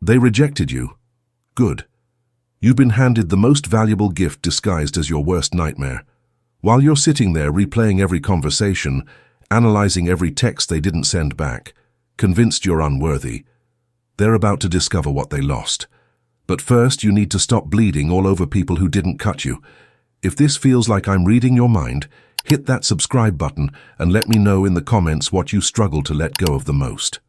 They rejected you. Good. You've been handed the most valuable gift disguised as your worst nightmare. While you're sitting there replaying every conversation, analyzing every text they didn't send back, convinced you're unworthy, they're about to discover what they lost. But first, you need to stop bleeding all over people who didn't cut you. If this feels like I'm reading your mind, hit that subscribe button and let me know in the comments what you struggle to let go of the most.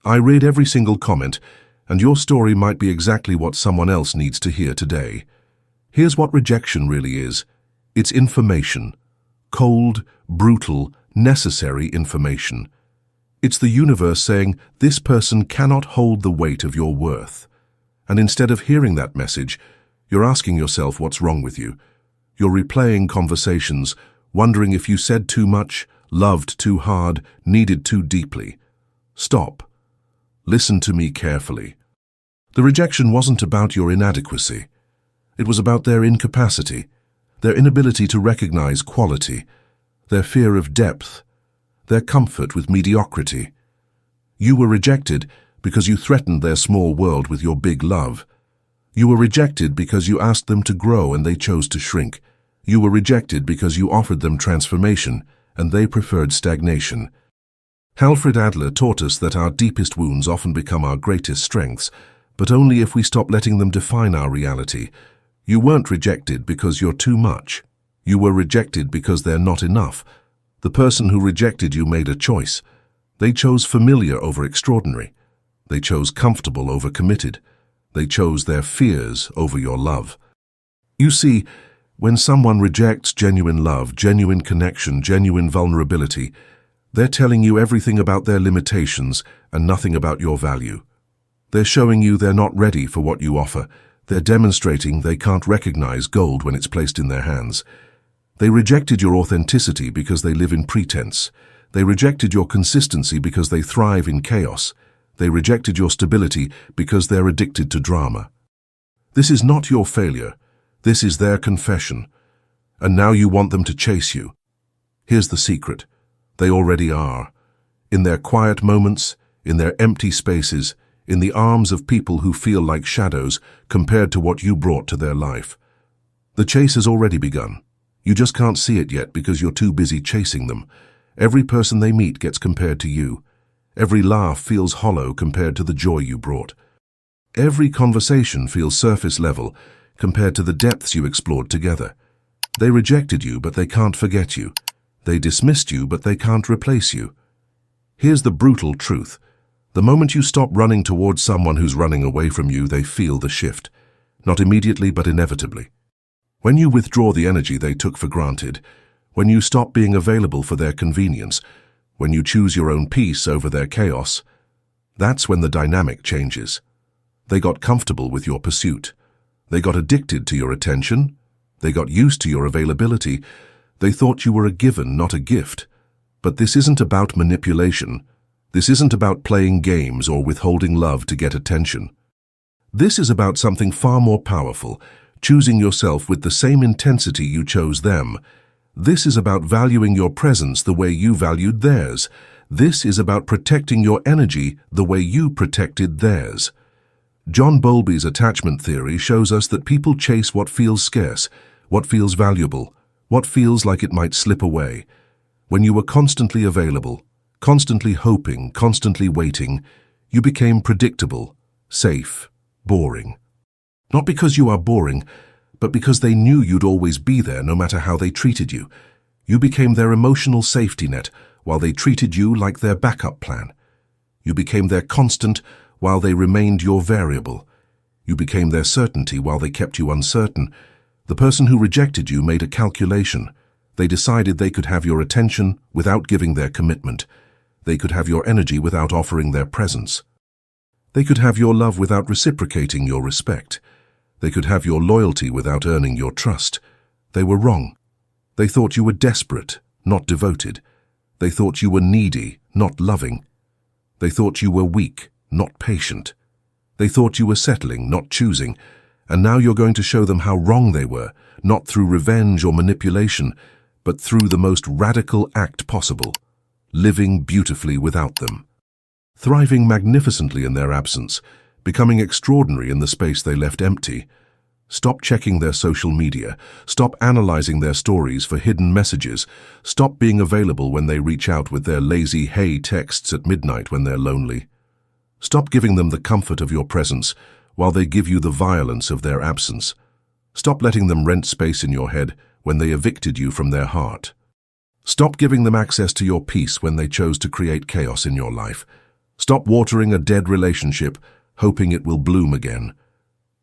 I read every single comment, and your story might be exactly what someone else needs to hear today. Here's what rejection really is. It's information. Cold, brutal, necessary information. It's the universe saying, this person cannot hold the weight of your worth. And instead of hearing that message, you're asking yourself what's wrong with you. You're replaying conversations, wondering if you said too much, loved too hard, needed too deeply. Stop. Listen to me carefully. The rejection wasn't about your inadequacy. It was about their incapacity, their inability to recognize quality, their fear of depth, their comfort with mediocrity. You were rejected because you threatened their small world with your big love. You were rejected because you asked them to grow and they chose to shrink. You were rejected because you offered them transformation and they preferred stagnation. Alfred Adler taught us that our deepest wounds often become our greatest strengths, but only if we stop letting them define our reality. You weren't rejected because you're too much. You were rejected because they're not enough. The person who rejected you made a choice. They chose familiar over extraordinary. They chose comfortable over committed. They chose their fears over your love. You see, when someone rejects genuine love, genuine connection, genuine vulnerability, they're telling you everything about their limitations and nothing about your value. They're showing you they're not ready for what you offer. They're demonstrating they can't recognize gold when it's placed in their hands. They rejected your authenticity because they live in pretense. They rejected your consistency because they thrive in chaos. They rejected your stability because they're addicted to drama. This is not your failure. This is their confession. And now you want them to chase you. Here's the secret. They already are. In their quiet moments, in their empty spaces, in the arms of people who feel like shadows compared to what you brought to their life. The chase has already begun. You just can't see it yet because you're too busy chasing them. Every person they meet gets compared to you. Every laugh feels hollow compared to the joy you brought. Every conversation feels surface level compared to the depths you explored together. They rejected you, but they can't forget you. They dismissed you, but they can't replace you. Here's the brutal truth. The moment you stop running towards someone who's running away from you, they feel the shift. Not immediately, but inevitably. When you withdraw the energy they took for granted, when you stop being available for their convenience, when you choose your own peace over their chaos, that's when the dynamic changes. They got comfortable with your pursuit. They got addicted to your attention. They got used to your availability. They thought you were a given, not a gift. But this isn't about manipulation. This isn't about playing games or withholding love to get attention. This is about something far more powerful, choosing yourself with the same intensity you chose them. This is about valuing your presence the way you valued theirs. This is about protecting your energy the way you protected theirs. John Bowlby's attachment theory shows us that people chase what feels scarce, what feels valuable, what feels like it might slip away. When you were constantly available, constantly hoping, constantly waiting, you became predictable, safe, boring. Not because you are boring, but because they knew you'd always be there no matter how they treated you. You became their emotional safety net while they treated you like their backup plan. You became their constant while they remained your variable. You became their certainty while they kept you uncertain. The person who rejected you made a calculation. They decided they could have your attention without giving their commitment. They could have your energy without offering their presence. They could have your love without reciprocating your respect. They could have your loyalty without earning your trust. They were wrong. They thought you were desperate, not devoted. They thought you were needy, not loving. They thought you were weak, not patient. They thought you were settling, not choosing. And now you're going to show them how wrong they were, not through revenge or manipulation, but through the most radical act possible, living beautifully without them, thriving magnificently in their absence, becoming extraordinary in the space they left empty. Stop checking their social media. Stop analyzing their stories for hidden messages. Stop being available when they reach out with their lazy hey texts at midnight when they're lonely. Stop giving them the comfort of your presence while they give you the violence of their absence. Stop letting them rent space in your head when they evicted you from their heart. Stop giving them access to your peace when they chose to create chaos in your life. Stop watering a dead relationship, hoping it will bloom again.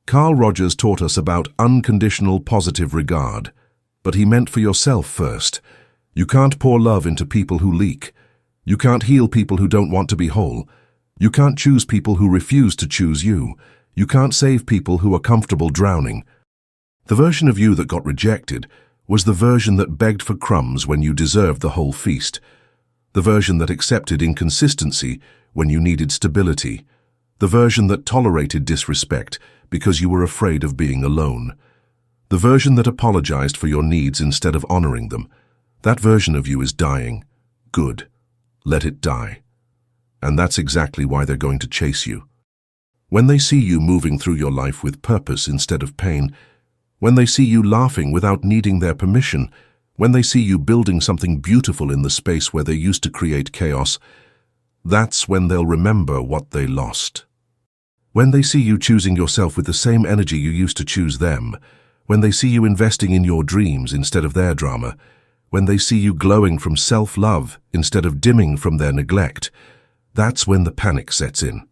Carl Rogers taught us about unconditional positive regard, but he meant for yourself first. You can't pour love into people who leak. You can't heal people who don't want to be whole. You can't choose people who refuse to choose you. You can't save people who are comfortable drowning. The version of you that got rejected was the version that begged for crumbs when you deserved the whole feast. The version that accepted inconsistency when you needed stability. The version that tolerated disrespect because you were afraid of being alone. The version that apologized for your needs instead of honoring them. That version of you is dying. Good. Let it die. And that's exactly why they're going to chase you. When they see you moving through your life with purpose instead of pain, when they see you laughing without needing their permission, when they see you building something beautiful in the space where they used to create chaos, that's when they'll remember what they lost. When they see you choosing yourself with the same energy you used to choose them, when they see you investing in your dreams instead of their drama, when they see you glowing from self-love instead of dimming from their neglect, that's when the panic sets in.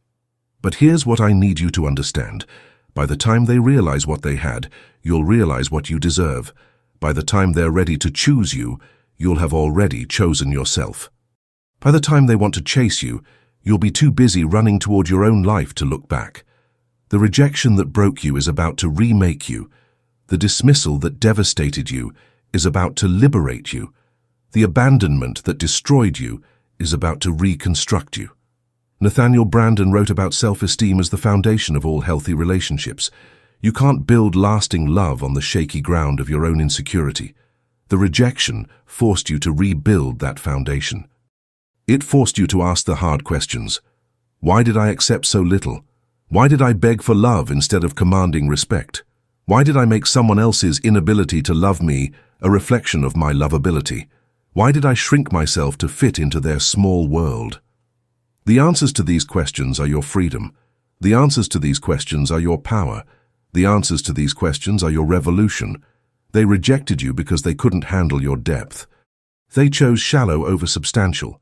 But here's what I need you to understand. By the time they realize what they had, you'll realize what you deserve. By the time they're ready to choose you, you'll have already chosen yourself. By the time they want to chase you, you'll be too busy running toward your own life to look back. The rejection that broke you is about to remake you. The dismissal that devastated you is about to liberate you. The abandonment that destroyed you is about to reconstruct you. Nathaniel Branden wrote about self-esteem as the foundation of all healthy relationships. You can't build lasting love on the shaky ground of your own insecurity. The rejection forced you to rebuild that foundation. It forced you to ask the hard questions. Why did I accept so little? Why did I beg for love instead of commanding respect? Why did I make someone else's inability to love me a reflection of my lovability? Why did I shrink myself to fit into their small world? The answers to these questions are your freedom. The answers to these questions are your power. The answers to these questions are your revolution. They rejected you because they couldn't handle your depth. They chose shallow over substantial.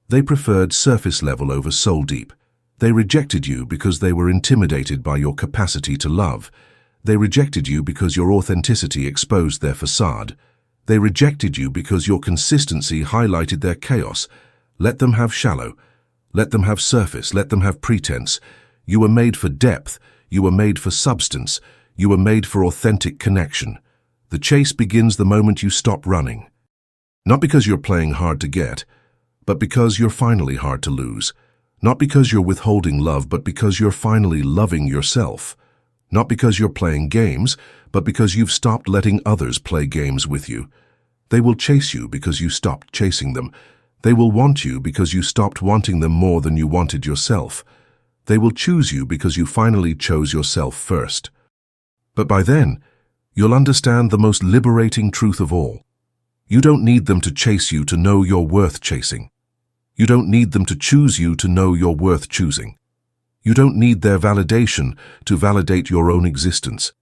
They preferred surface level over soul deep. They rejected you because they were intimidated by your capacity to love. They rejected you because your authenticity exposed their facade. They rejected you because your consistency highlighted their chaos. Let them have shallow. Let them have surface. Let them have pretense. You were made for depth. You were made for substance. You were made for authentic connection. The chase begins the moment you stop running. Not because you're playing hard to get, but because you're finally hard to lose. Not because you're withholding love, but because you're finally loving yourself. Not because you're playing games, but because you've stopped letting others play games with you. They will chase you because you stopped chasing them. They will want you because you stopped wanting them more than you wanted yourself. They will choose you because you finally chose yourself first. But by then, you'll understand the most liberating truth of all. You don't need them to chase you to know you're worth chasing. You don't need them to choose you to know you're worth choosing. You don't need their validation to validate your own existence.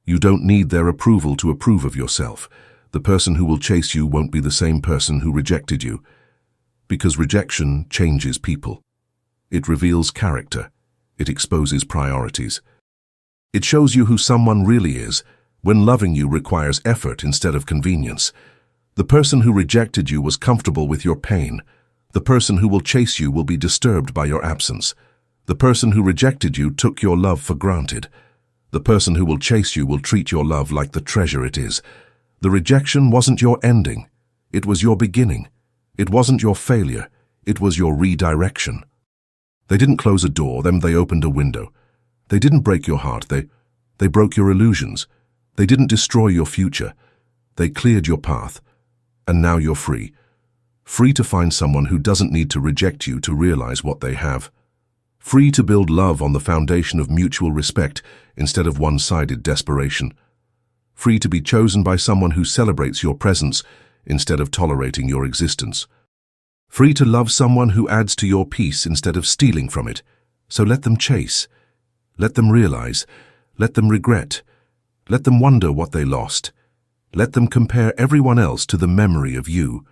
You don't need their approval to approve of yourself. The person who will chase you won't be the same person who rejected you. Because rejection changes people. It reveals character. It exposes priorities. It shows you who someone really is when loving you requires effort instead of convenience. The person who rejected you was comfortable with your pain. The person who will chase you will be disturbed by your absence. The person who rejected you took your love for granted. The person who will chase you will treat your love like the treasure it is. The rejection wasn't your ending. It was your beginning. It wasn't your failure. It was your redirection. They didn't close a door, then they opened a window. They didn't break your heart. They broke your illusions. They didn't destroy your future. They cleared your path. And now you're free. Free to find someone who doesn't need to reject you to realize what they have. Free to build love on the foundation of mutual respect instead of one-sided desperation. Free to be chosen by someone who celebrates your presence instead of tolerating your existence. Free to love someone who adds to your peace instead of stealing from it. So let them chase. Let them realize. Let them regret. Let them wonder what they lost. Let them compare everyone else to the memory of you.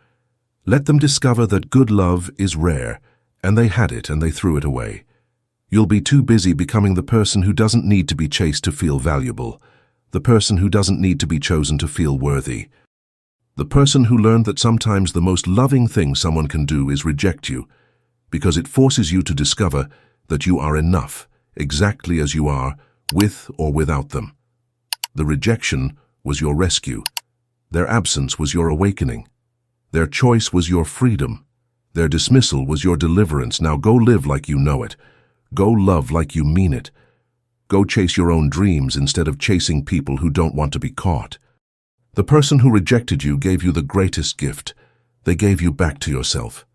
Let them discover that good love is rare, and they had it and they threw it away. You'll be too busy becoming the person who doesn't need to be chased to feel valuable, the person who doesn't need to be chosen to feel worthy, the person who learned that sometimes the most loving thing someone can do is reject you, because it forces you to discover that you are enough, exactly as you are, with or without them. The rejection was your rescue. Their absence was your awakening. Their choice was your freedom. Their dismissal was your deliverance. Now go live like you know it. Go love like you mean it. Go chase your own dreams instead of chasing people who don't want to be caught. The person who rejected you gave you the greatest gift. They gave you back to yourself.